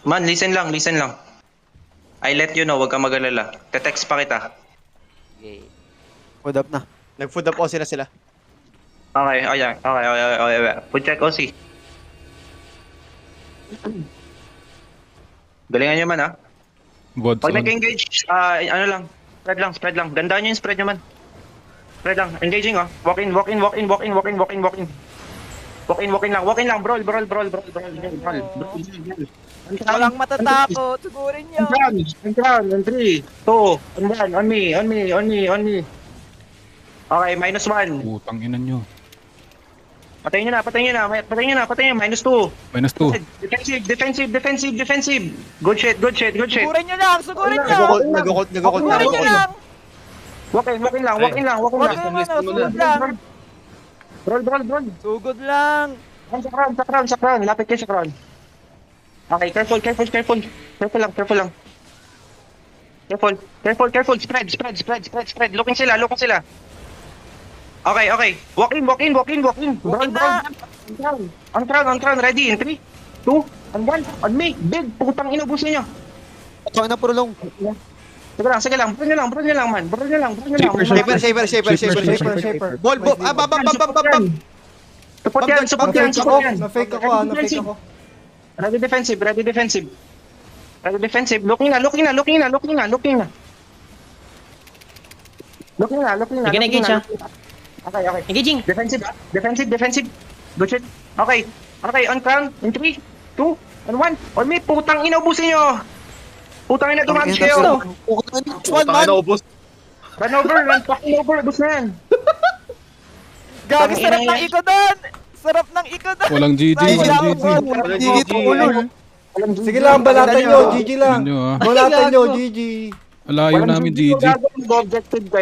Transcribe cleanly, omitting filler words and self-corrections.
Man, listen lang, listen lang. I let you know, wag kang mag-alala. Te-text pa kita. Okay. Food up na. Nag-food up OC na sila. Okay, ayan. Okay. Food check OC. Galingan nyo man, ha? Bods Pag on. nag-engage, ano lang. Spread lang. Gandaan nyo yung spread nyo, man. Spread lang. Engaging, oh. Walk in lang. Walk in lang. Brawl. Walang matatakot. Sigurin nyo. On 3, 2, on me. Okay, -1. Putang ina nyo. Patayin nyo na. -2. -2. Defensive. Good shit. Sigurin nyo lang. Sigurin nyo. Nag-ult na. Sigurin nyo lang. Walk in lang. Huwag kayong sugod lang. Brawl. Sugod lang. Sa crown. Lapit kayo sa crown. Okay, careful. Careful lang. Careful. Spread. Looking sila. Okay. Walk in. Brawl. On crown. Ready in 3, 2, and 1. On me. Big. Putang ina, ubusin nyo. Ikaw na purulong. Sige lang. Brawl nyo lang, man. Shaper. Ball. Bam. Support yan. Na-fake ako. Ready defensive. Looking na. Engage siya. Okay. Engaging. Defensive. Good shit. Okay, on crown. In 3, 2, and 1. On me, putang ina, ubusin nyo. Putang ina, dumami kayo. One man. Run over, ubus na yan. Gagi, sarap ng iko doon. Walang GG. Gigi tulol. Sige lang, balatan nyo. GG lang. Ano nyo, ah. Balatan nyo, GG. Alayo namin GG. Gagawin mo objective kayo.